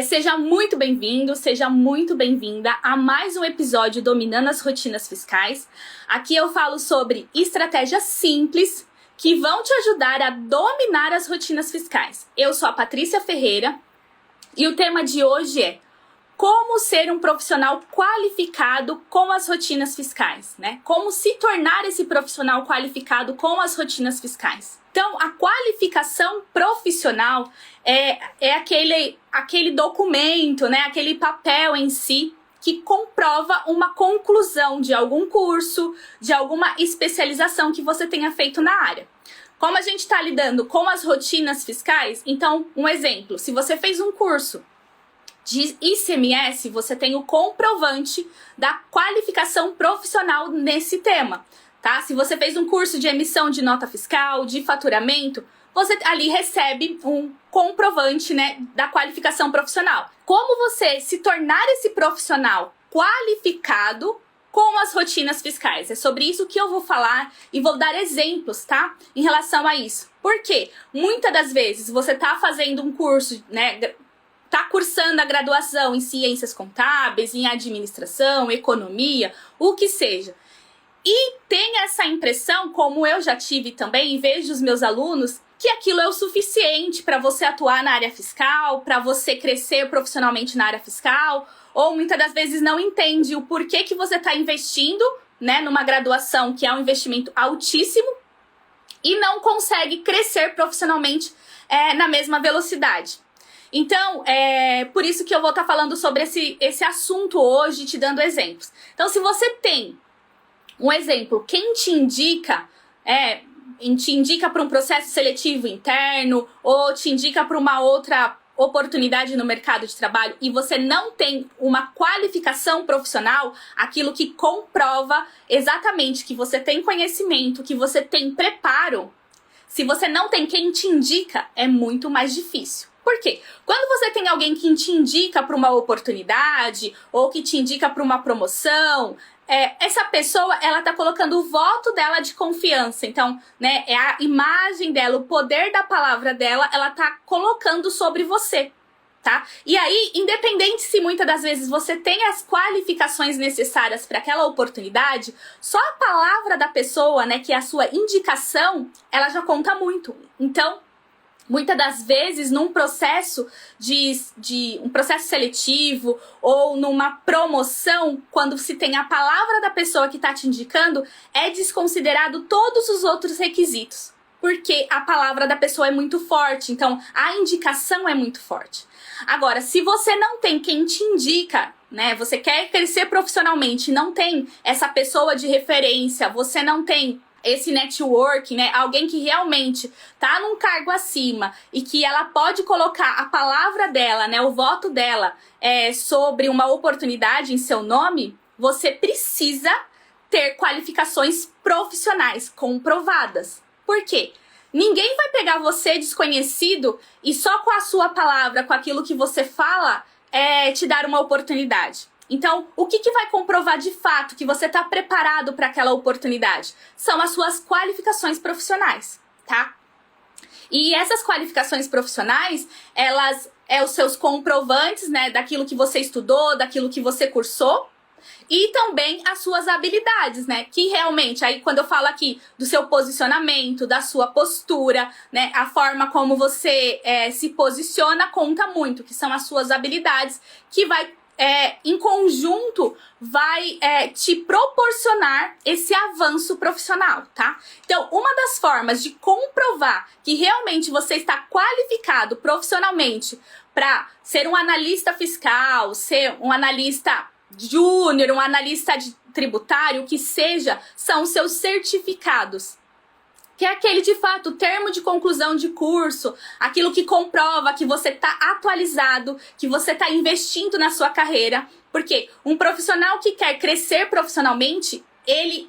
Seja muito bem-vindo, seja muito bem-vinda a mais um episódio Dominando as Rotinas Fiscais. Aqui eu falo sobre estratégias simples que vão te ajudar a dominar as rotinas fiscais. Eu sou a Patrícia Ferreira e o tema de hoje é como ser um profissional qualificado com as rotinas fiscais, né? Como se tornar esse profissional qualificado com as rotinas fiscais. Então, a qualificação profissional é aquele documento, né? Aquele papel em si que comprova uma conclusão de algum curso, de alguma especialização que você tenha feito na área. Como a gente está lidando com as rotinas fiscais, então, um exemplo, se você fez um curso de ICMS, você tem o comprovante da qualificação profissional nesse tema, tá? Se você fez um curso de emissão de nota fiscal, de faturamento, você ali recebe um comprovante, né, da qualificação profissional. Como você se tornar esse profissional qualificado com as rotinas fiscais? É sobre isso que eu vou falar e vou dar exemplos, tá? Em relação a isso. Por quê? Muitas das vezes você tá fazendo um curso, né, tá cursando a graduação em ciências contábeis, em administração, economia, o que seja. E tem essa impressão, como eu já tive também, e vejo os meus alunos, que aquilo é o suficiente para você atuar na área fiscal, para você crescer profissionalmente na área fiscal, ou muitas das vezes não entende o porquê que você está investindo, né, numa graduação que é um investimento altíssimo e não consegue crescer profissionalmente na mesma velocidade. Então, por isso que eu vou estar falando sobre esse assunto hoje, te dando exemplos. Então, se você tem um exemplo, quem te indica para um processo seletivo interno ou te indica para uma outra oportunidade no mercado de trabalho e você não tem uma qualificação profissional, aquilo que comprova exatamente que você tem conhecimento, que você tem preparo, se você não tem quem te indica, é muito mais difícil. Por quê? Quando você tem alguém que te indica para uma oportunidade ou que te indica para uma promoção, essa pessoa, ela tá colocando o voto dela de confiança. Então, né, é a imagem dela, o poder da palavra dela, ela tá colocando sobre você, tá? E aí, independente se muitas das vezes você tem as qualificações necessárias para aquela oportunidade, só a palavra da pessoa, né, que é a sua indicação, ela já conta muito. Então, muitas das vezes, num processo um processo seletivo ou numa promoção, quando se tem a palavra da pessoa que está te indicando, é desconsiderado todos os outros requisitos, porque a palavra da pessoa é muito forte, então a indicação é muito forte. Agora, se você não tem quem te indica, né, você quer crescer profissionalmente, não tem essa pessoa de referência, você não tem esse network, né, alguém que realmente tá num cargo acima e que ela pode colocar a palavra dela, né, o voto dela sobre uma oportunidade em seu nome, você precisa ter qualificações profissionais comprovadas. Por quê? Ninguém vai pegar você desconhecido e só com a sua palavra, com aquilo que você fala, te dar uma oportunidade. Então, o que vai comprovar de fato que você está preparado para aquela oportunidade? São as suas qualificações profissionais, tá? E essas qualificações profissionais, elas os seus comprovantes, né, daquilo que você estudou, daquilo que você cursou, e também as suas habilidades, né, que realmente, aí quando eu falo aqui do seu posicionamento, da sua postura, né, a forma como você se posiciona conta muito, que são as suas habilidades, que vai em conjunto, vai te proporcionar esse avanço profissional, tá? Então, uma das formas de comprovar que realmente você está qualificado profissionalmente para ser um analista fiscal, ser um analista júnior, um analista tributário, o que seja, são os seus certificados. Que é aquele, de fato, termo de conclusão de curso, aquilo que comprova que você está atualizado, que você está investindo na sua carreira. Porque um profissional que quer crescer profissionalmente, ele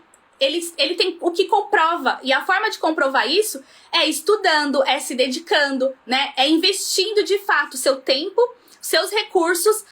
tem o que comprova. E a forma de comprovar isso é estudando, é se dedicando, né? É investindo, de fato, seu tempo, seus recursos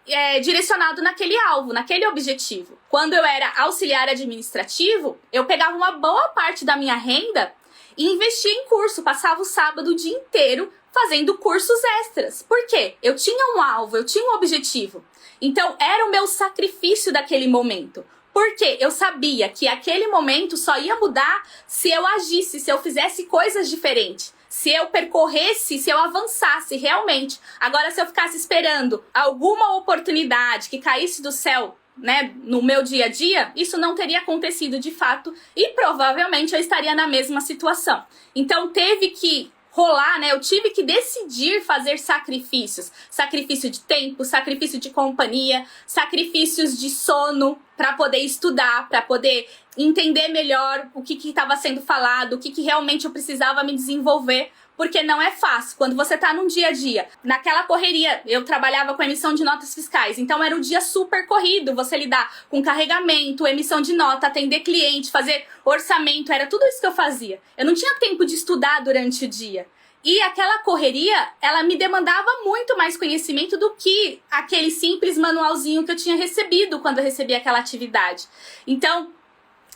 direcionado naquele alvo, naquele objetivo. Quando eu era auxiliar administrativo, eu pegava uma boa parte da minha renda e investia em curso, passava o sábado o dia inteiro fazendo cursos extras. Por quê? Eu tinha um alvo, eu tinha um objetivo. Então, era o meu sacrifício daquele momento. Porque eu sabia que aquele momento só ia mudar se eu agisse, se eu fizesse coisas diferentes. Se eu percorresse, se eu avançasse realmente. Agora, se eu ficasse esperando alguma oportunidade que caísse do céu, né, no meu dia a dia, isso não teria acontecido de fato e provavelmente eu estaria na mesma situação. Então, teve que rolar, né? Eu tive que decidir fazer sacrifícios. Sacrifício de tempo, sacrifício de companhia, sacrifícios de sono para poder estudar, para poder entender melhor o que estava sendo falado, o que realmente eu precisava me desenvolver. Porque não é fácil. Quando você tá num dia a dia, naquela correria, eu trabalhava com emissão de notas fiscais, então era um dia super corrido, você lidar com carregamento, emissão de nota, atender cliente, fazer orçamento, era tudo isso que eu fazia. Eu não tinha tempo de estudar durante o dia. E aquela correria, ela me demandava muito mais conhecimento do que aquele simples manualzinho que eu tinha recebido quando eu recebi aquela atividade. Então,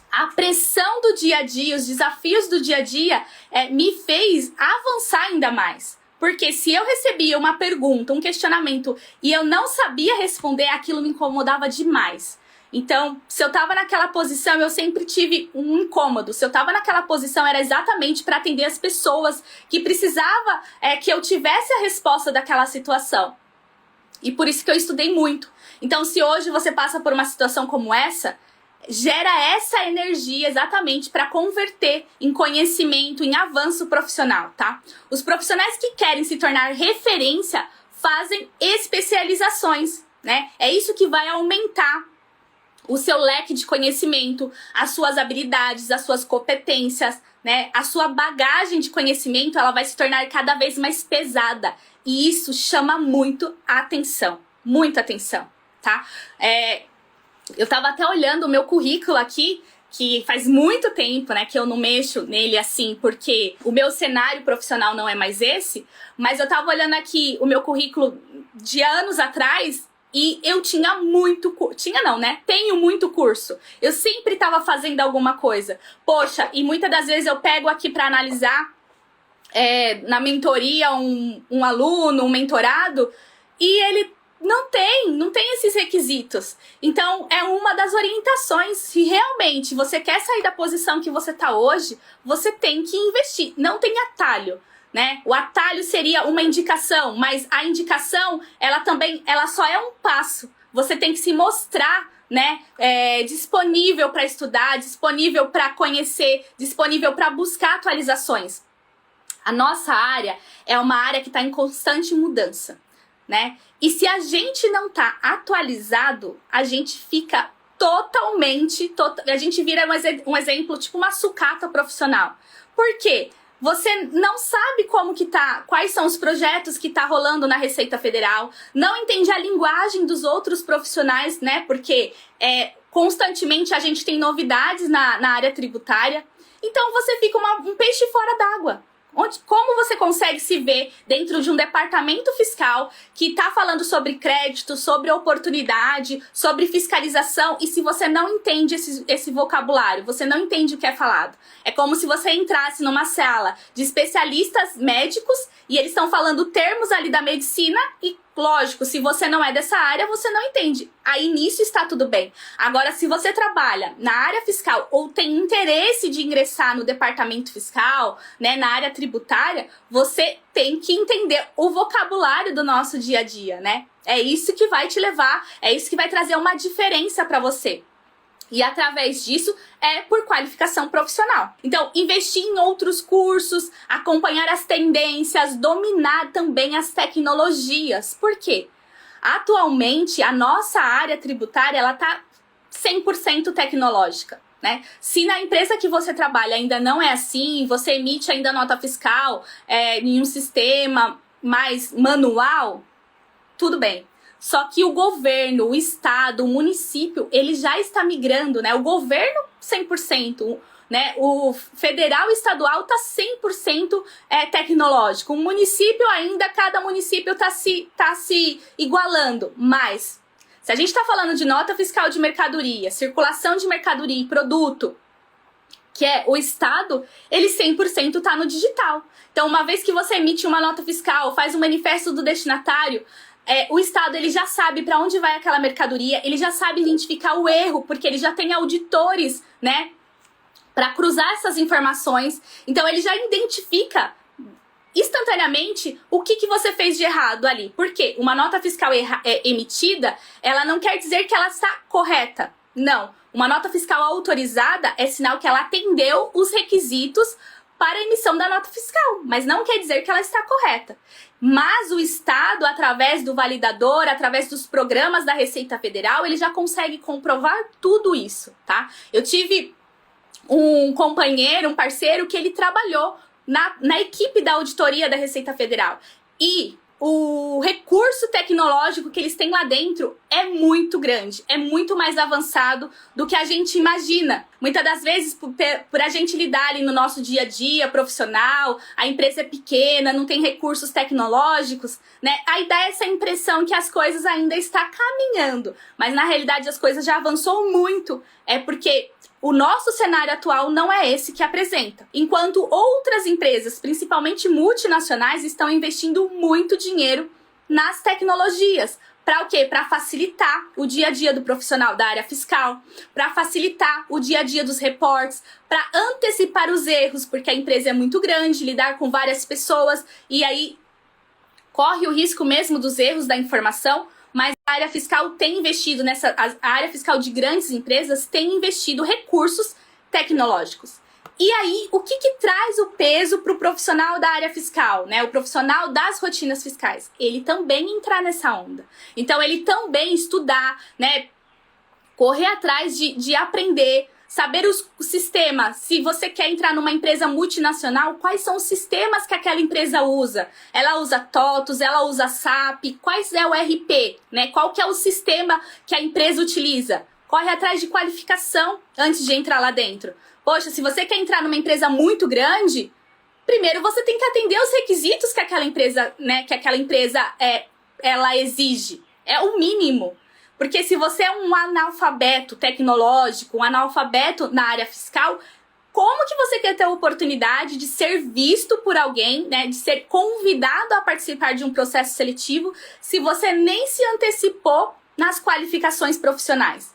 a pressão do dia a dia, os desafios do dia a dia me fez avançar ainda mais. Porque se eu recebia uma pergunta, um questionamento e eu não sabia responder, aquilo me incomodava demais. Então, se eu tava naquela posição, eu sempre tive um incômodo. Se eu tava naquela posição, era exatamente para atender as pessoas que precisava que eu tivesse a resposta daquela situação. E por isso que eu estudei muito. Então, se hoje você passa por uma situação como essa, gera essa energia exatamente para converter em conhecimento, em avanço profissional, tá? Os profissionais que querem se tornar referência fazem especializações, né? É isso que vai aumentar o seu leque de conhecimento, as suas habilidades, as suas competências, né? A sua bagagem de conhecimento, ela vai se tornar cada vez mais pesada. E isso chama muito a atenção, muita atenção, tá? Eu tava até olhando o meu currículo aqui, que faz muito tempo, né, que eu não mexo nele assim, porque o meu cenário profissional não é mais esse, mas eu tava olhando aqui o meu currículo de anos atrás e eu tinha muito curso. Tinha não, né? Tenho muito curso. Eu sempre tava fazendo alguma coisa. Poxa, e muitas das vezes eu pego aqui pra analisar na mentoria um aluno, um mentorado, e ele não tem esses requisitos. Então, é uma das orientações. Se realmente você quer sair da posição que você está hoje, você tem que investir. Não tem atalho, né? O atalho seria uma indicação, mas a indicação, ela só é um passo. Você tem que se mostrar, né, disponível para estudar, disponível para conhecer, disponível para buscar atualizações. A nossa área é uma área que está em constante mudança, né? E se a gente não tá atualizado, a gente fica a gente vira um exemplo, tipo uma sucata profissional. Por quê? Você não sabe como que tá, quais são os projetos que tá rolando na Receita Federal, não entende a linguagem dos outros profissionais, né? Porque constantemente a gente tem novidades na área tributária. Então você fica um peixe fora d'água. Como você consegue se ver dentro de um departamento fiscal que está falando sobre crédito, sobre oportunidade, sobre fiscalização, e se você não entende esse vocabulário, você não entende o que é falado? É como se você entrasse numa sala de especialistas médicos e eles estão falando termos ali da medicina e, lógico, se você não é dessa área, você não entende. Aí nisso está tudo bem. Agora, se você trabalha na área fiscal ou tem interesse de ingressar no departamento fiscal, né, na área tributária, você tem que entender o vocabulário do nosso dia a dia, né? É isso que vai te levar, é isso que vai trazer uma diferença para você. E através disso por qualificação profissional. Então, investir em outros cursos, acompanhar as tendências, dominar também as tecnologias. Por quê? Atualmente, a nossa área tributária, ela tá 100% tecnológica, né? Se na empresa que você trabalha ainda não é assim, você emite ainda nota fiscal em um sistema mais manual, tudo bem. Só que o governo, o estado, o município, ele já está migrando, né? O governo 100%, né? O federal e estadual está 100% tecnológico. O município ainda, cada município tá se igualando. Mas, se a gente está falando de nota fiscal de mercadoria, circulação de mercadoria e produto, que é o Estado, ele 100% está no digital. Então, uma vez que você emite uma nota fiscal, faz um manifesto do destinatário, o Estado ele já sabe para onde vai aquela mercadoria, ele já sabe identificar o erro, porque ele já tem auditores, né, para cruzar essas informações. Então, ele já identifica instantaneamente o que você fez de errado ali. Porque uma nota fiscal emitida, ela não quer dizer que ela está correta. Não. Uma nota fiscal autorizada é sinal que ela atendeu os requisitos para a emissão da nota fiscal, mas não quer dizer que ela está correta. Mas o Estado, através do validador, através dos programas da Receita Federal, ele já consegue comprovar tudo isso, tá? Eu tive um companheiro, um parceiro, que ele trabalhou na equipe da auditoria da Receita Federal. E o recurso tecnológico que eles têm lá dentro é muito grande, é muito mais avançado do que a gente imagina. Muitas das vezes, por a gente lidar ali no nosso dia a dia profissional, a empresa é pequena, não tem recursos tecnológicos, né? Aí dá essa impressão que as coisas ainda estão caminhando, mas na realidade as coisas já avançou muito. É porque o nosso cenário atual não é esse que apresenta. Enquanto outras empresas, principalmente multinacionais, estão investindo muito dinheiro nas tecnologias. Para o quê? Para facilitar o dia a dia do profissional da área fiscal, para facilitar o dia a dia dos reportes, para antecipar os erros, porque a empresa é muito grande, lidar com várias pessoas, e aí corre o risco mesmo dos erros da informação. Mas a área fiscal tem investido a área fiscal de grandes empresas tem investido recursos tecnológicos. E aí, o que traz o peso para o profissional da área fiscal, né? O profissional das rotinas fiscais? Ele também entrar nessa onda. Então, ele também estudar, né? Correr atrás de aprender, saber os sistemas. Se você quer entrar numa empresa multinacional, quais são os sistemas que aquela empresa usa? Ela usa TOTUS, ela usa SAP, quais é o RP, né? Qual que é o sistema que a empresa utiliza? Corre atrás de qualificação antes de entrar lá dentro. Poxa, se você quer entrar numa empresa muito grande, primeiro você tem que atender os requisitos que aquela empresa, né, ela exige. É o mínimo. Porque se você é um analfabeto tecnológico, um analfabeto na área fiscal, como que você quer ter a oportunidade de ser visto por alguém, né, de ser convidado a participar de um processo seletivo, se você nem se antecipou nas qualificações profissionais?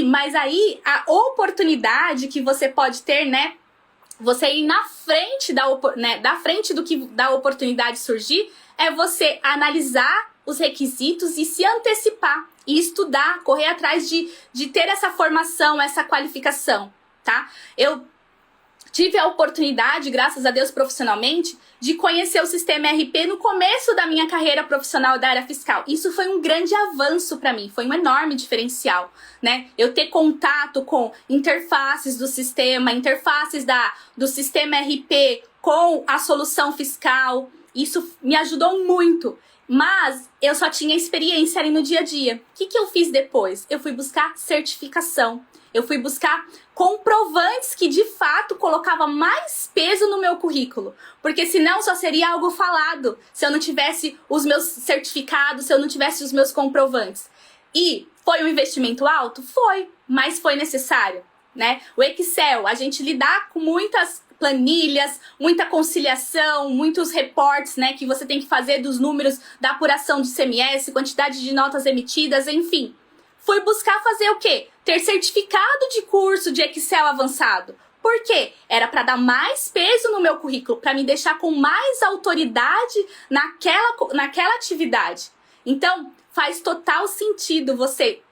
Mas aí, a oportunidade que você pode ter, né, você ir na frente da oportunidade surgir, é você analisar os requisitos e se antecipar e estudar, correr atrás de ter essa formação, essa qualificação, tá? Eu tive a oportunidade, graças a Deus profissionalmente, de conhecer o sistema RP no começo da minha carreira profissional da área fiscal. Isso foi um grande avanço para mim, foi um enorme diferencial, né? Eu ter contato com interfaces do sistema, interfaces do sistema RP com a solução fiscal, isso me ajudou muito. Mas eu só tinha experiência ali no dia a dia. O que eu fiz depois? Eu fui buscar certificação. Eu fui buscar comprovantes que de fato colocava mais peso no meu currículo. Porque senão só seria algo falado. Se eu não tivesse os meus certificados, se eu não tivesse os meus comprovantes. E foi um investimento alto? Foi, mas foi necessário, né? O Excel, a gente lidar com muitas planilhas, muita conciliação, muitos reportes, né, que você tem que fazer dos números da apuração do ICMS, quantidade de notas emitidas, enfim. Fui buscar fazer o quê? Ter certificado de curso de Excel avançado. Por quê? Era para dar mais peso no meu currículo, para me deixar com mais autoridade naquela atividade. Então, faz total sentido você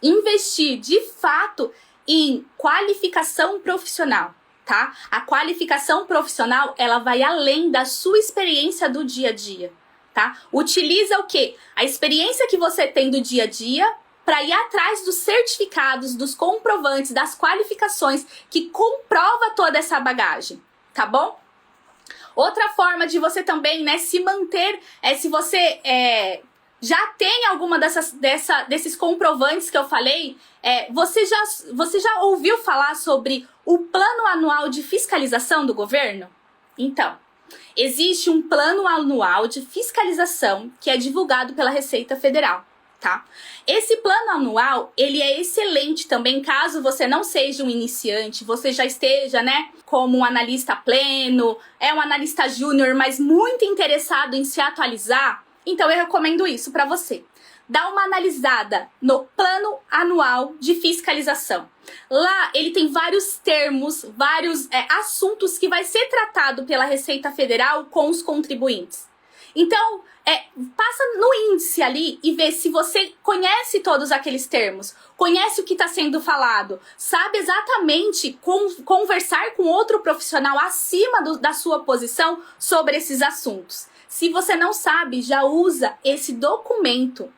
investir de fato em qualificação profissional. Tá? A qualificação profissional, ela vai além da sua experiência do dia a dia, tá? Utiliza o quê? A experiência que você tem do dia a dia para ir atrás dos certificados, dos comprovantes, das qualificações que comprova toda essa bagagem, tá bom? Outra forma de você também, né, se manter se você já tem alguma desses comprovantes que eu falei, você já ouviu falar sobre o Plano Anual de Fiscalização do Governo? Então, existe um Plano Anual de Fiscalização que é divulgado pela Receita Federal, tá? Esse plano anual, ele é excelente também caso você não seja um iniciante, você já esteja, né, como um analista pleno, é um analista júnior, mas muito interessado em se atualizar. Então eu recomendo isso para você. Dá uma analisada no plano anual de fiscalização. Lá ele tem vários termos, vários assuntos que vai ser tratado pela Receita Federal com os contribuintes. Então, passa no índice ali e vê se você conhece todos aqueles termos, conhece o que está sendo falado, sabe exatamente conversar com outro profissional acima da sua posição sobre esses assuntos. Se você não sabe, já usa esse documento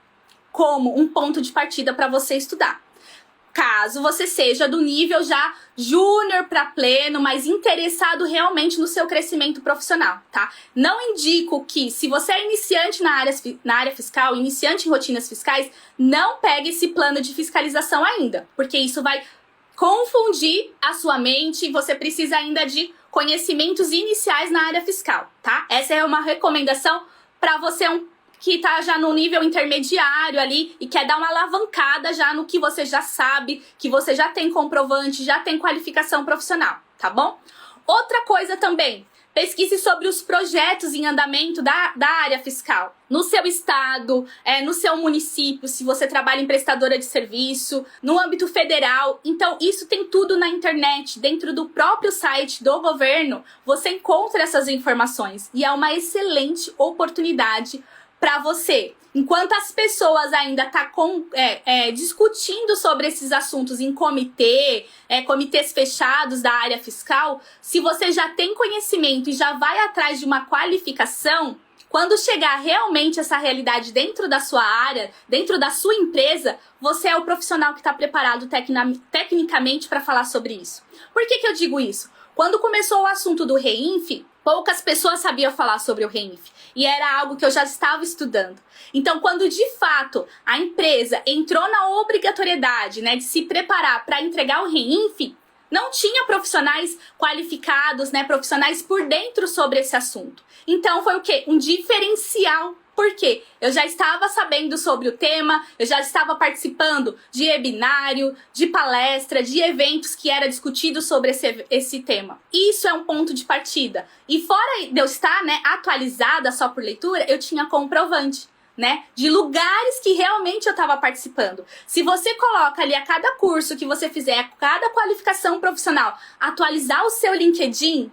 como um ponto de partida para você estudar. Caso você seja do nível já júnior para pleno, mas interessado realmente no seu crescimento profissional, tá? Não indico que, se você é iniciante na área fiscal, iniciante em rotinas fiscais, não pegue esse plano de fiscalização ainda, porque isso vai confundir a sua mente e você precisa ainda de conhecimentos iniciais na área fiscal, tá? Essa é uma recomendação para você que tá já no nível intermediário ali e quer dar uma alavancada já no que você já sabe, que você já tem comprovante, já tem qualificação profissional, tá bom? Outra coisa também, pesquise sobre os projetos em andamento da área fiscal. No seu estado, no seu município, se você trabalha em prestadora de serviço, no âmbito federal. Então, isso tem tudo na internet, dentro do próprio site do governo, você encontra essas informações. E é uma excelente oportunidade para você. Enquanto as pessoas ainda estão discutindo sobre esses assuntos em comitês fechados da área fiscal, se você já tem conhecimento e já vai atrás de uma qualificação, quando chegar realmente essa realidade dentro da sua área, dentro da sua empresa, você é o profissional que está preparado tecnicamente para falar sobre isso. Por que eu digo isso? Quando começou o assunto do REINF, poucas pessoas sabiam falar sobre o REINF. E era algo que eu já estava estudando. Então, quando de fato a empresa entrou na obrigatoriedade, né, de se preparar para entregar o REINF, não tinha profissionais qualificados, né, profissionais por dentro sobre esse assunto. Então, foi o quê? Um diferencial. Por quê? Eu já estava sabendo sobre o tema, eu já estava participando de webinário, de palestra, de eventos que era discutido sobre esse tema. Isso é um ponto de partida. E fora de eu estar, né, atualizada só por leitura, eu tinha comprovante, né, de lugares que realmente eu estava participando. Se você coloca ali a cada curso que você fizer, a cada qualificação profissional, atualizar o seu LinkedIn,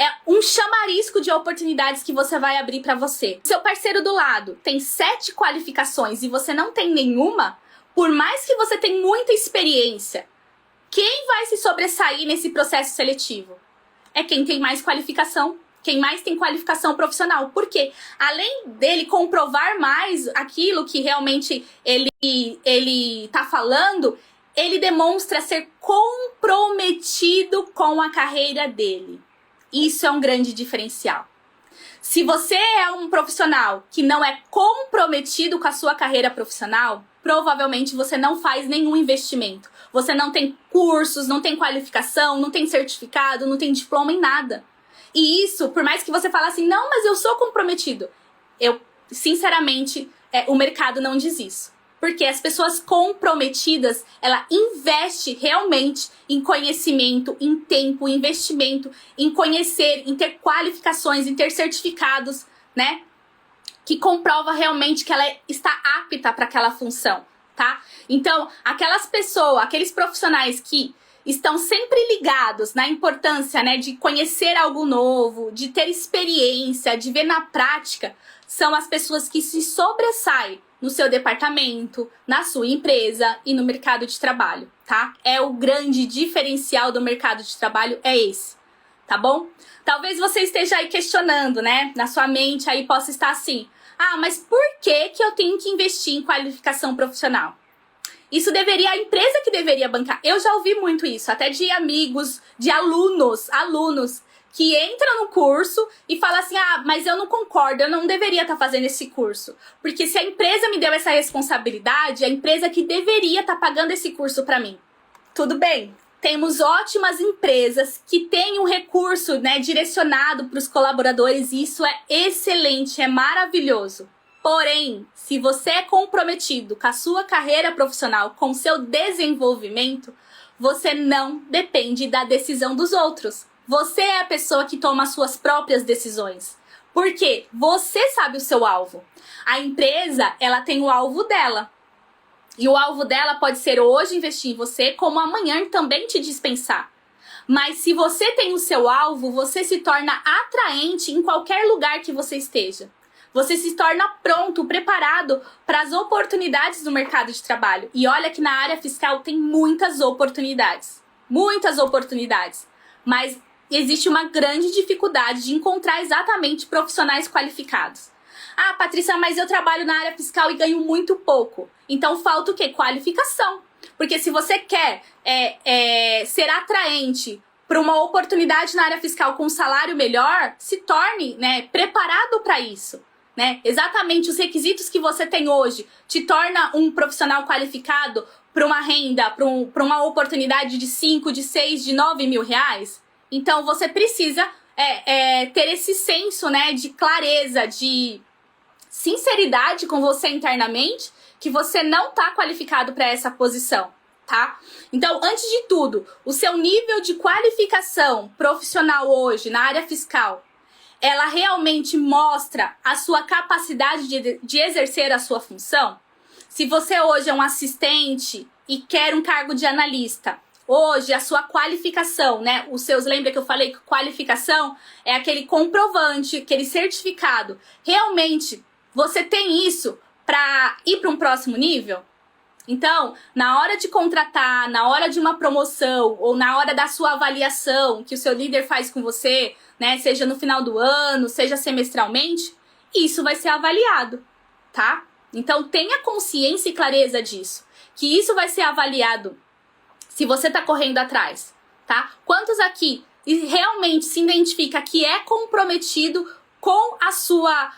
é um chamarisco de oportunidades que você vai abrir para você. Seu parceiro do lado tem 7 qualificações e você não tem nenhuma, por mais que você tenha muita experiência, quem vai se sobressair nesse processo seletivo? É quem tem mais qualificação, quem mais tem qualificação profissional. Por quê? Além dele comprovar mais aquilo que realmente ele tá falando, ele demonstra ser comprometido com a carreira dele. Isso é um grande diferencial. Se você é um profissional que não é comprometido com a sua carreira profissional, provavelmente você não faz nenhum investimento. Você não tem cursos, não tem qualificação, não tem certificado, não tem diploma em nada. E isso, por mais que você fale assim, não, mas eu sou comprometido. Sinceramente, o mercado não diz isso. Porque as pessoas comprometidas, ela investe realmente em conhecimento, em tempo, investimento, em conhecer, em ter qualificações, em ter certificados, né? Que comprova realmente que ela está apta para aquela função, tá? Então, aqueles profissionais que estão sempre ligados na importância, né, de conhecer algo novo, de ter experiência, de ver na prática, são as pessoas que se sobressaem no seu departamento, na sua empresa e no mercado de trabalho, tá? É o grande diferencial do mercado de trabalho, é esse, tá bom? Talvez você esteja aí questionando, né? Na sua mente aí possa estar assim, mas por que eu tenho que investir em qualificação profissional? Isso a empresa que deveria bancar. Eu já ouvi muito isso, até de amigos, de alunos que entram no curso e falam assim, mas eu não concordo, eu não deveria estar fazendo esse curso. Porque se a empresa me deu essa responsabilidade, a empresa que deveria estar pagando esse curso para mim. Tudo bem, temos ótimas empresas que têm um recurso, né, direcionado para os colaboradores e isso é excelente, é maravilhoso. Porém, se você é comprometido com a sua carreira profissional, com o seu desenvolvimento, você não depende da decisão dos outros. Você é a pessoa que toma as suas próprias decisões. Por quê? Você sabe o seu alvo. A empresa, ela tem o alvo dela. E o alvo dela pode ser hoje investir em você, como amanhã também te dispensar. Mas se você tem o seu alvo, você se torna atraente em qualquer lugar que você esteja. Você se torna pronto, preparado para as oportunidades do mercado de trabalho. E olha que na área fiscal tem muitas oportunidades. Muitas oportunidades. Mas existe uma grande dificuldade de encontrar exatamente profissionais qualificados. Ah, Patrícia, mas eu trabalho na área fiscal e ganho muito pouco. Então falta o quê? Qualificação. Porque se você quer ser atraente para uma oportunidade na área fiscal com um salário melhor, se torne, preparado para isso. Exatamente os requisitos que você tem hoje te torna um profissional qualificado para uma renda, para uma oportunidade de 5, de 6, de 9 mil reais. Então você precisa ter esse senso, de clareza, de sinceridade com você internamente, que você não está qualificado para essa posição, tá? Então, antes de tudo, o seu nível de qualificação profissional hoje na área fiscal, ela realmente mostra a sua capacidade de exercer a sua função? Se você hoje é um assistente e quer um cargo de analista, hoje a sua qualificação, lembra que eu falei que qualificação é aquele comprovante, aquele certificado. Realmente, você tem isso para ir para um próximo nível? Então, na hora de contratar, na hora de uma promoção ou na hora da sua avaliação que o seu líder faz com você, seja no final do ano, seja semestralmente, isso vai ser avaliado, tá? Então, tenha consciência e clareza disso, que isso vai ser avaliado se você tá correndo atrás, tá? Quantos aqui realmente se identifica que é comprometido com a sua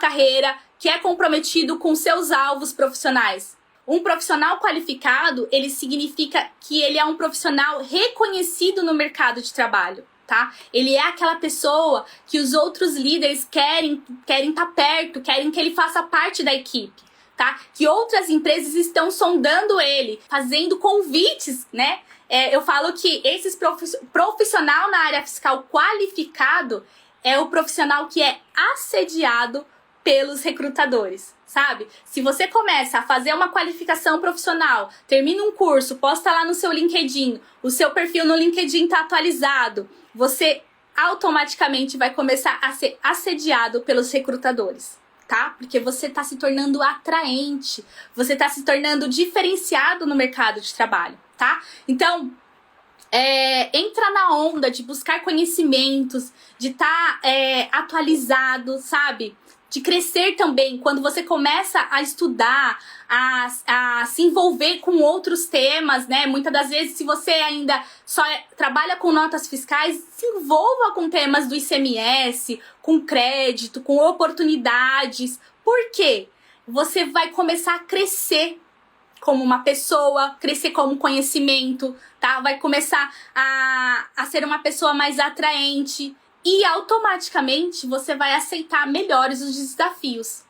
carreira, que é comprometido com seus alvos profissionais? Um profissional qualificado, ele significa que ele é um profissional reconhecido no mercado de trabalho, tá? Ele é aquela pessoa que os outros líderes querem estar perto, querem que ele faça parte da equipe, tá? Que outras empresas estão sondando ele, fazendo convites, eu falo que esse profissional na área fiscal qualificado é o profissional que é assediado pelos recrutadores, sabe? Se você começa a fazer uma qualificação profissional, termina um curso, posta lá no seu LinkedIn, o seu perfil no LinkedIn tá atualizado, você automaticamente vai começar a ser assediado pelos recrutadores, tá? Porque você tá se tornando atraente, você tá se tornando diferenciado no mercado de trabalho, tá? Então, entra na onda de buscar conhecimentos, de estar atualizado, sabe? De crescer também. Quando você começa a estudar, a se envolver com outros temas, Muitas das vezes, se você ainda só trabalha com notas fiscais, se envolva com temas do ICMS, com crédito, com oportunidades. Por quê? Você vai começar a crescer como uma pessoa, crescer como conhecimento, tá? Vai começar a ser uma pessoa mais atraente e automaticamente você vai aceitar melhores os desafios,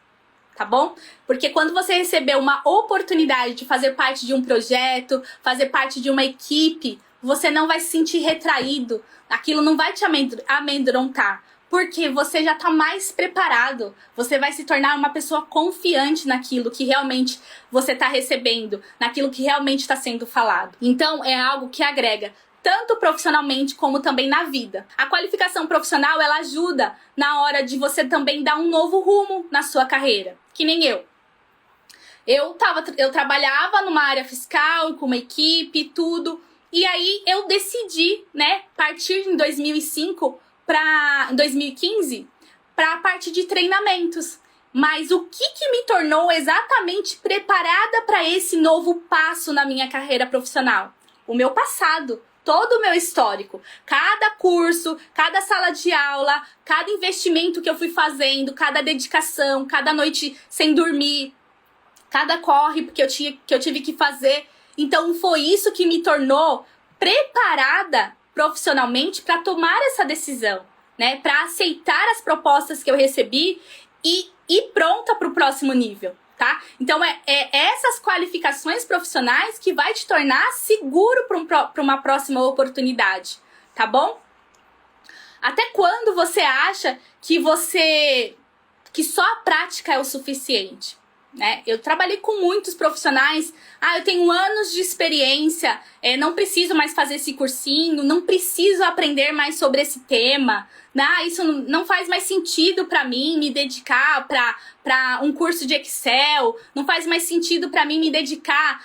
tá bom? Porque quando você receber uma oportunidade de fazer parte de um projeto, fazer parte de uma equipe, você não vai se sentir retraído, aquilo não vai te amedrontar, porque você já está mais preparado, você vai se tornar uma pessoa confiante naquilo que realmente você está recebendo, naquilo que realmente está sendo falado. Então, é algo que agrega, tanto profissionalmente como também na vida. A qualificação profissional, ela ajuda na hora de você também dar um novo rumo na sua carreira, que nem eu. Eu trabalhava numa área fiscal, com uma equipe e tudo, e aí eu decidi, partir em 2015, para a parte de treinamentos. Mas o que me tornou exatamente preparada para esse novo passo na minha carreira profissional? O meu passado, todo o meu histórico. Cada curso, cada sala de aula, cada investimento que eu fui fazendo, cada dedicação, cada noite sem dormir, cada corre que eu tive que fazer. Então foi isso que me tornou preparada profissionalmente para tomar essa decisão, para aceitar as propostas que eu recebi e pronta para o próximo nível, tá? Então, é essas qualificações profissionais que vai te tornar seguro para uma próxima oportunidade, tá bom? Até quando você acha que só a prática é o suficiente? Né? Eu trabalhei com muitos profissionais, eu tenho anos de experiência, não preciso mais fazer esse cursinho, não preciso aprender mais sobre esse tema, isso não faz mais sentido para mim me dedicar para um curso de Excel, não faz mais sentido para mim me dedicar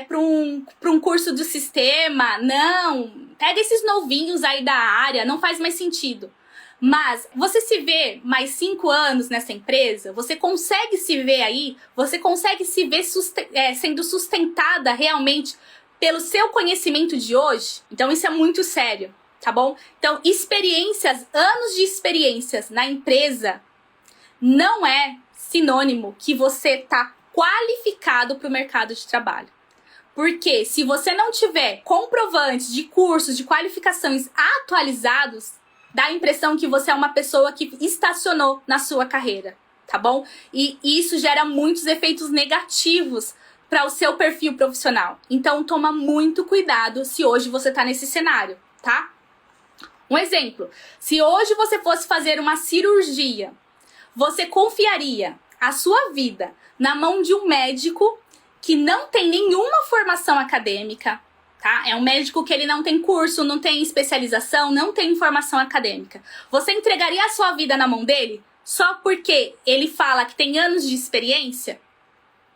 para um curso do sistema, não, pega esses novinhos aí da área, não faz mais sentido. Mas você se vê mais 5 anos nessa empresa? Você consegue se ver aí? Você consegue se ver sendo sustentada realmente pelo seu conhecimento de hoje? Então isso é muito sério, tá bom? Então anos de experiências na empresa não é sinônimo que você tá qualificado para o mercado de trabalho. Porque se você não tiver comprovantes de cursos, de qualificações atualizados, dá a impressão que você é uma pessoa que estacionou na sua carreira, tá bom? E isso gera muitos efeitos negativos para o seu perfil profissional. Então, toma muito cuidado se hoje você tá nesse cenário, tá? Um exemplo, se hoje você fosse fazer uma cirurgia, você confiaria a sua vida na mão de um médico que não tem nenhuma formação acadêmica, tá? É um médico que ele não tem curso, não tem especialização, não tem formação acadêmica. Você entregaria a sua vida na mão dele só porque ele fala que tem anos de experiência?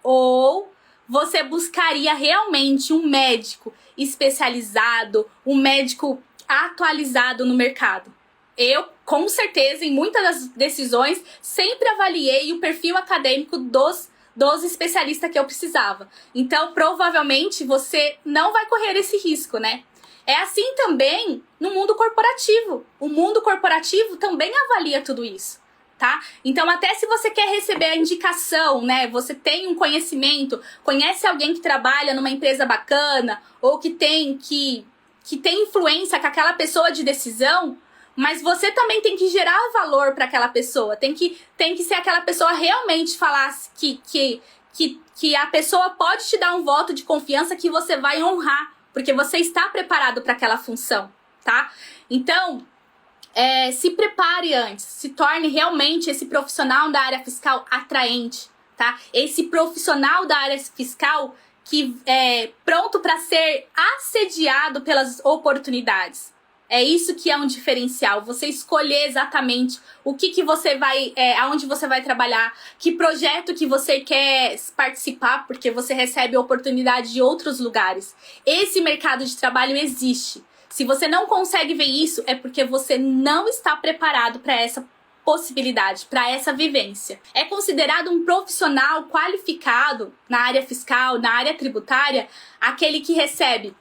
Ou você buscaria realmente um médico especializado, um médico atualizado no mercado? Eu, com certeza, em muitas das decisões, sempre avaliei o perfil acadêmico dos especialistas que eu precisava. Então, provavelmente, você não vai correr esse risco, né? É assim também no mundo corporativo. O mundo corporativo também avalia tudo isso, tá? Então, até se você quer receber a indicação, né? Você tem um conhecimento, conhece alguém que trabalha numa empresa bacana, ou que tem influência com aquela pessoa de decisão, mas você também tem que gerar valor para aquela pessoa. Tem que ser aquela pessoa realmente falar que a pessoa pode te dar um voto de confiança que você vai honrar, porque você está preparado para aquela função, tá? Então, se prepare antes, se torne realmente esse profissional da área fiscal atraente, tá? Esse profissional da área fiscal que é pronto para ser assediado pelas oportunidades. É isso que é um diferencial, você escolher exatamente o que você vai, aonde você vai trabalhar, que projeto que você quer participar, porque você recebe oportunidade de outros lugares. Esse mercado de trabalho existe. Se você não consegue ver isso, é porque você não está preparado para essa possibilidade, para essa vivência. É considerado um profissional qualificado na área fiscal, na área tributária, aquele que recebe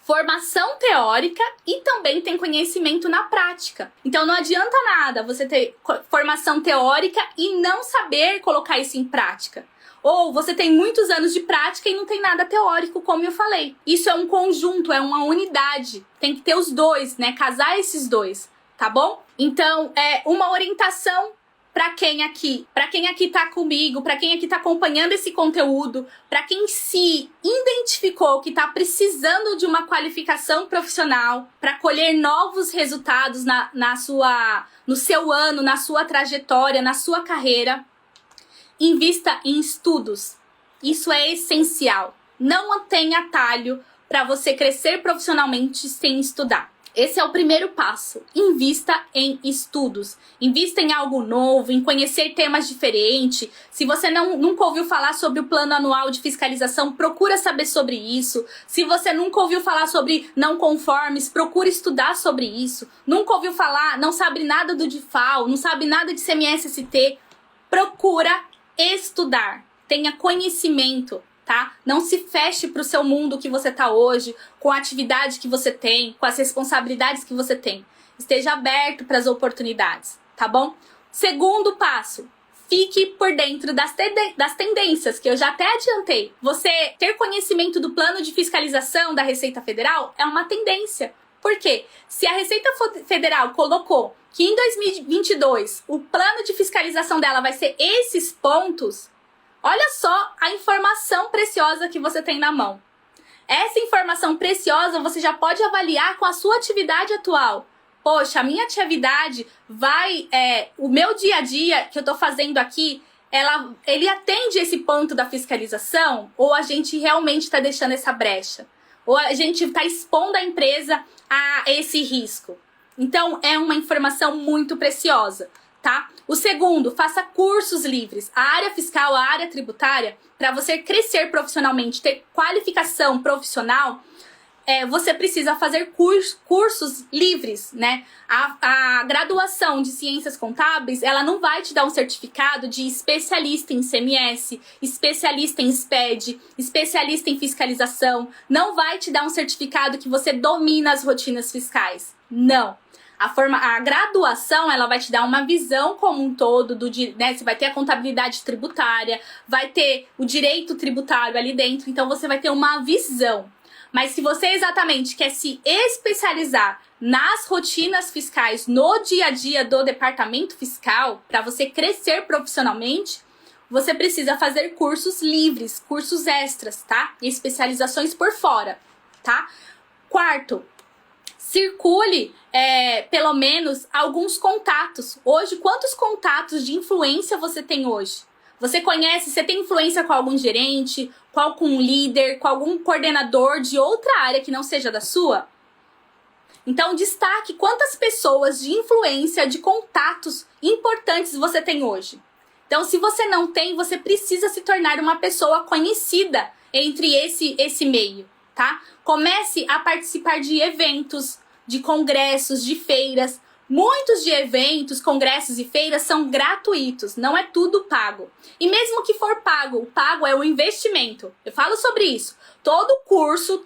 formação teórica e também tem conhecimento na prática. Então não adianta nada você ter formação teórica e não saber colocar isso em prática. Ou você tem muitos anos de prática e não tem nada teórico, como eu falei. Isso é um conjunto, é uma unidade. Tem que ter os dois, né? Casar esses dois, tá bom? Então, uma orientação para quem aqui tá comigo, para quem aqui tá acompanhando esse conteúdo, para quem se identificou que tá precisando de uma qualificação profissional para colher novos resultados no seu ano, na sua trajetória, na sua carreira, invista em estudos. Isso é essencial. Não tem atalho para você crescer profissionalmente sem estudar. Esse é o primeiro passo. Invista em estudos. Invista em algo novo, em conhecer temas diferentes. Se você nunca ouviu falar sobre o plano anual de fiscalização, procura saber sobre isso. Se você nunca ouviu falar sobre não conformes, procura estudar sobre isso. Nunca ouviu falar, não sabe nada do DIFAL, não sabe nada de CMS-ST, procura estudar. Tenha conhecimento. Tá? Não se feche para o seu mundo que você tá hoje, com a atividade que você tem, com as responsabilidades que você tem. Esteja aberto para as oportunidades, tá bom? Segundo passo, fique por dentro das tendências, que eu já até adiantei. Você ter conhecimento do plano de fiscalização da Receita Federal é uma tendência. Por quê? Se a Receita Federal colocou que em 2022 o plano de fiscalização dela vai ser esses pontos, olha só a informação preciosa que você tem na mão. Essa informação preciosa você já pode avaliar com a sua atividade atual. Poxa, a minha atividade o meu dia a dia que eu tô fazendo aqui, ele atende esse ponto da fiscalização? Ou a gente realmente está deixando essa brecha? Ou a gente está expondo a empresa a esse risco? Então, é uma informação muito preciosa, tá? O segundo, faça cursos livres. A área fiscal, a área tributária, para você crescer profissionalmente, ter qualificação profissional, você precisa fazer cursos livres, né? A graduação de ciências contábeis, ela não vai te dar um certificado de especialista em CMS, especialista em SPED, especialista em fiscalização. Não vai te dar um certificado que você domina as rotinas fiscais. Não. A graduação, ela vai te dar uma visão como um todo, né? Você vai ter a contabilidade tributária, vai ter o direito tributário ali dentro, então você vai ter uma visão. Mas se você exatamente quer se especializar nas rotinas fiscais, no dia a dia do departamento fiscal, para você crescer profissionalmente, você precisa fazer cursos livres, cursos extras, tá? E especializações por fora, tá? Quarto, circule pelo menos alguns contatos. Hoje, quantos contatos de influência você tem hoje? Você tem influência com algum gerente, com algum líder, com algum coordenador de outra área que não seja da sua? Então, destaque quantas pessoas de influência, de contatos importantes você tem hoje. Então, se você não tem, você precisa se tornar uma pessoa conhecida entre esse meio, tá? Comece a participar de eventos, de congressos, de feiras. Muitos de eventos, congressos e feiras são gratuitos, não é tudo pago. E mesmo que for pago, o pago é o investimento. Eu falo sobre isso. Todo curso,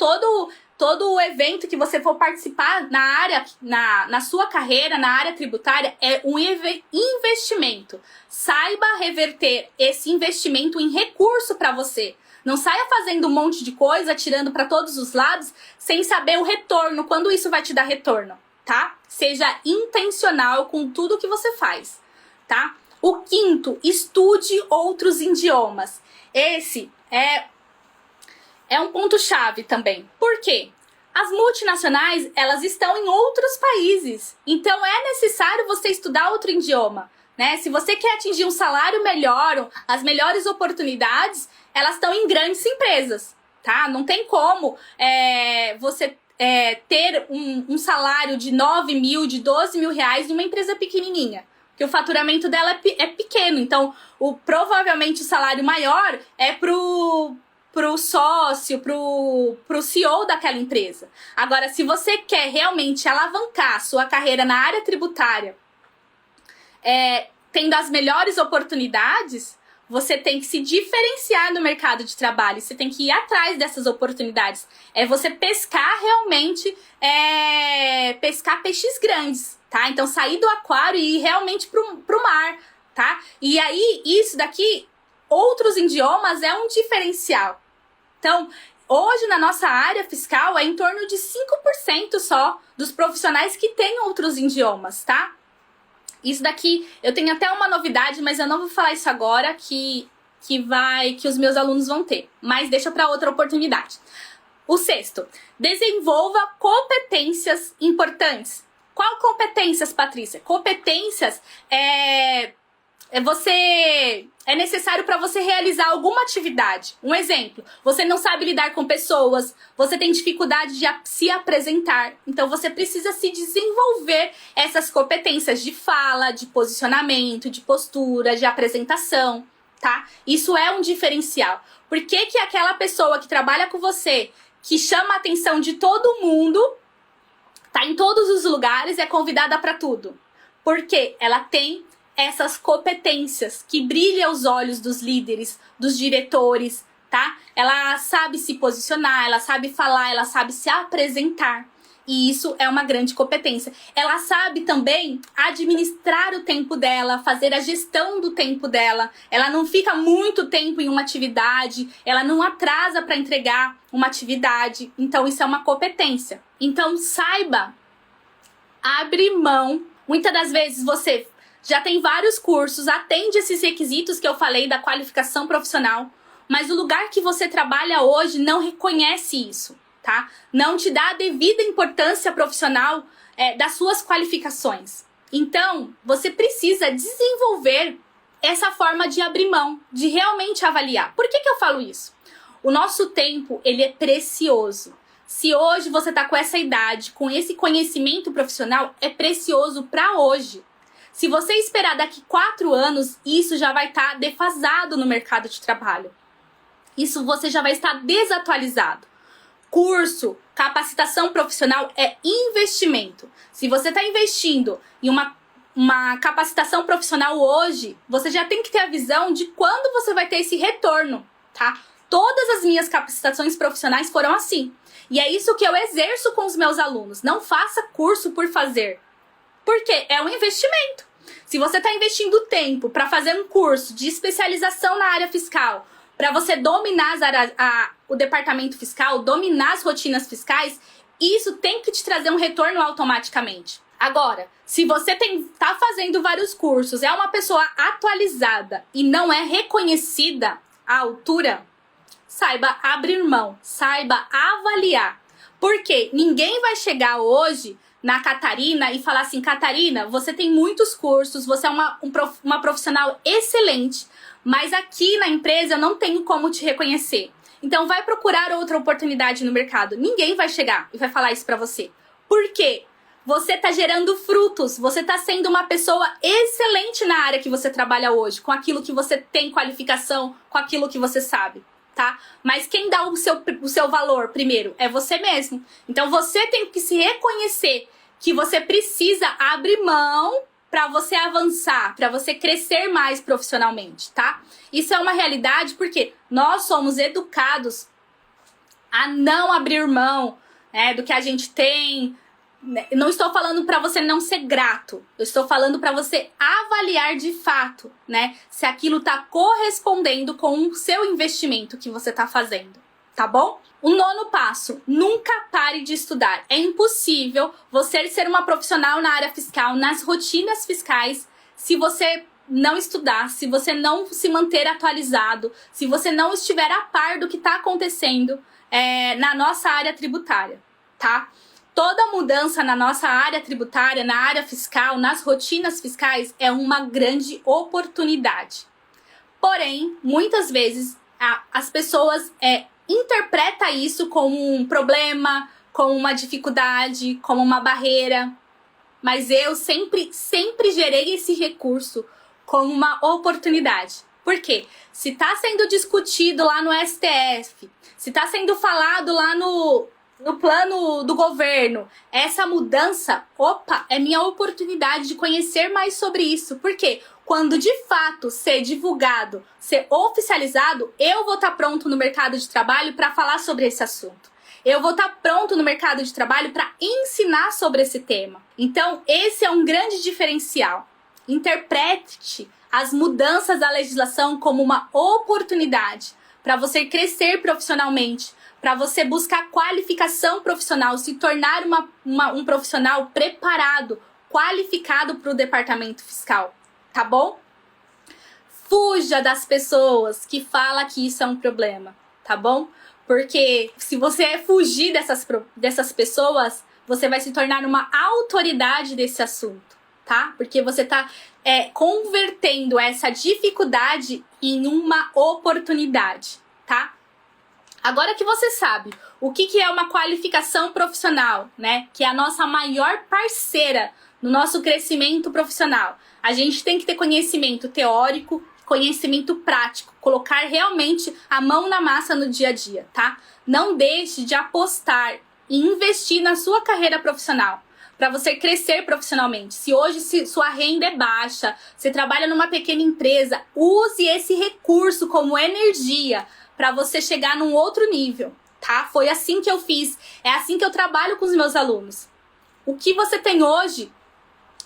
todo evento que você for participar na área, na sua carreira, na área tributária, é um investimento. Saiba reverter esse investimento em recurso para você. Não saia fazendo um monte de coisa, tirando para todos os lados, sem saber o retorno, quando isso vai te dar retorno, tá? Seja intencional com tudo que você faz, tá? O quinto, estude outros idiomas. Esse é um ponto-chave também. Por quê? As multinacionais, elas estão em outros países. Então, é necessário você estudar outro idioma, né? Se você quer atingir um salário melhor, as melhores oportunidades, elas estão em grandes empresas, tá? Não tem como você ter um salário de 9 mil, de 12 mil reais numa empresa pequenininha. Porque o faturamento dela é pequeno. Então, provavelmente o salário maior é pro sócio, pro CEO daquela empresa. Agora, se você quer realmente alavancar a sua carreira na área tributária, tendo as melhores oportunidades, você tem que se diferenciar no mercado de trabalho. Você tem que ir atrás dessas oportunidades. É você pescar realmente, pescar peixes grandes, tá? Então, sair do aquário e ir realmente pro mar, tá? E aí, isso daqui, outros idiomas é um diferencial. Então, hoje na nossa área fiscal é em torno de 5% só dos profissionais que têm outros idiomas, tá? Isso daqui, eu tenho até uma novidade, mas eu não vou falar isso agora, que os meus alunos vão ter. Mas deixa para outra oportunidade. O sexto, desenvolva competências importantes. Qual competências, Patrícia? Competências é necessário para você realizar alguma atividade. Um exemplo, você não sabe lidar com pessoas, você tem dificuldade de se apresentar, então você precisa se desenvolver essas competências de fala, de posicionamento, de postura, de apresentação, tá? Isso é um diferencial. Por que que aquela pessoa que trabalha com você, que chama a atenção de todo mundo, tá em todos os lugares, é convidada para tudo? Porque ela tem essas competências que brilham aos olhos dos líderes, dos diretores, tá? Ela sabe se posicionar, ela sabe falar, ela sabe se apresentar. E isso é uma grande competência. Ela sabe também administrar o tempo dela, fazer a gestão do tempo dela. Ela não fica muito tempo em uma atividade, ela não atrasa para entregar uma atividade. Então, isso é uma competência, Então saiba abrir mão. Muitas das vezes você já tem vários cursos, atende esses requisitos que eu falei da qualificação profissional, mas o lugar que você trabalha hoje não reconhece isso, tá? Não te dá a devida importância profissional das suas qualificações. Então, você precisa desenvolver essa forma de abrir mão, de realmente avaliar. Por que eu falo isso? O nosso tempo, ele é precioso. Se hoje você está com essa idade, com esse conhecimento profissional, é precioso para hoje. Se você esperar daqui 4 anos, isso já vai estar defasado no mercado de trabalho. Isso você já vai estar desatualizado. Curso, capacitação profissional é investimento. Se você está investindo em uma capacitação profissional hoje, você já tem que ter a visão de quando você vai ter esse retorno, tá? Todas as minhas capacitações profissionais foram assim. E é isso que eu exerço com os meus alunos. Não faça curso por fazer. Porque é um investimento. Se você está investindo tempo para fazer um curso de especialização na área fiscal, para você dominar o departamento fiscal, dominar as rotinas fiscais, isso tem que te trazer um retorno automaticamente. Agora, se você tá fazendo vários cursos, é uma pessoa atualizada e não é reconhecida à altura, saiba abrir mão, saiba avaliar. Porque ninguém vai chegar hoje na Catarina e falar assim: Catarina, você tem muitos cursos, você é uma profissional excelente, mas aqui na empresa eu não tenho como te reconhecer. Então vai procurar outra oportunidade no mercado. Ninguém vai chegar e vai falar isso pra você. Por quê? Você está gerando frutos, você está sendo uma pessoa excelente na área que você trabalha hoje, com aquilo que você tem qualificação, com aquilo que você sabe, tá? Mas quem dá o seu valor primeiro é você mesmo. Então você tem que se reconhecer que você precisa abrir mão para você avançar, para você crescer mais profissionalmente, tá? Isso é uma realidade porque nós somos educados a não abrir mão, né, do que a gente tem. Não estou falando para você não ser grato, eu estou falando para você avaliar de fato, né, se aquilo está correspondendo com o seu investimento que você está fazendo, tá bom? O 9º passo, nunca pare de estudar. É impossível você ser uma profissional na área fiscal, nas rotinas fiscais, se você não estudar, se você não se manter atualizado, se você não estiver a par do que está acontecendo na nossa área tributária, tá? Toda mudança na nossa área tributária, na área fiscal, nas rotinas fiscais é uma grande oportunidade. Porém, muitas vezes as pessoas interpretam isso como um problema, como uma dificuldade, como uma barreira. Mas eu sempre gerei esse recurso como uma oportunidade. Por quê? Se está sendo discutido lá no STF, se está sendo falado lá no plano do governo, essa mudança, é minha oportunidade de conhecer mais sobre isso. Por quê? Quando de fato ser divulgado, ser oficializado, eu vou estar pronto no mercado de trabalho para falar sobre esse assunto. Eu vou estar pronto no mercado de trabalho para ensinar sobre esse tema. Então, esse é um grande diferencial. Interprete as mudanças da legislação como uma oportunidade para você crescer profissionalmente, para você buscar qualificação profissional, se tornar um profissional preparado, qualificado para o departamento fiscal, tá bom? Fuja das pessoas que falam que isso é um problema, tá bom? Porque se você fugir dessas pessoas, você vai se tornar uma autoridade desse assunto, tá? Porque você tá convertendo essa dificuldade em uma oportunidade, tá? Agora que você sabe o que é uma qualificação profissional, né? Que é a nossa maior parceira no nosso crescimento profissional. A gente tem que ter conhecimento teórico, conhecimento prático, colocar realmente a mão na massa no dia a dia, tá? Não deixe de apostar e investir na sua carreira profissional, para você crescer profissionalmente. Se hoje sua renda é baixa, você trabalha numa pequena empresa, use esse recurso como energia para você chegar num outro nível, tá? Foi assim que eu fiz, é assim que eu trabalho com os meus alunos. O que você tem hoje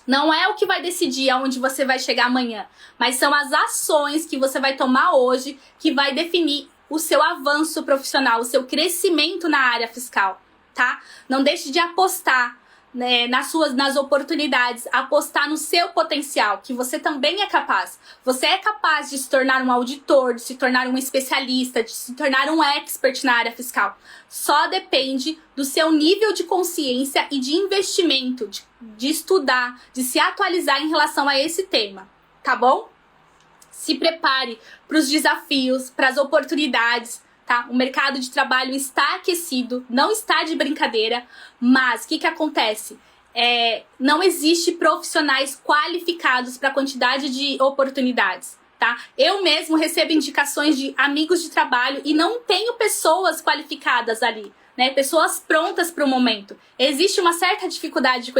não é o que vai decidir aonde você vai chegar amanhã, mas são as ações que você vai tomar hoje que vai definir o seu avanço profissional, o seu crescimento na área fiscal, tá? Não deixe de apostar, né, nas oportunidades, apostar no seu potencial, que você também é capaz. Você é capaz de se tornar um auditor, de se tornar um especialista, de se tornar um expert na área fiscal. Só depende do seu nível de consciência e de investimento, de estudar, de se atualizar em relação a esse tema, tá bom? Se prepare para os desafios, para as oportunidades, tá? O mercado de trabalho está aquecido, não está de brincadeira, mas o que acontece? Não existe profissionais qualificados para a quantidade de oportunidades, tá? Eu mesmo recebo indicações de amigos de trabalho e não tenho pessoas qualificadas ali, né? Pessoas prontas para o momento. Existe uma certa dificuldade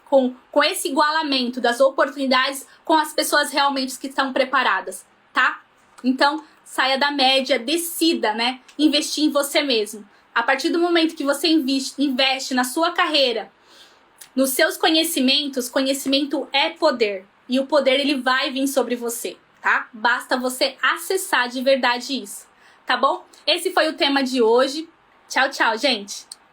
com esse igualamento das oportunidades com as pessoas realmente que estão preparadas, tá? Então, saia da média, decida, né? Investir em você mesmo. A partir do momento que você investe na sua carreira, nos seus conhecimentos, conhecimento é poder. E o poder, ele vai vir sobre você, tá? Basta você acessar de verdade isso, tá bom? Esse foi o tema de hoje. Tchau, tchau, gente!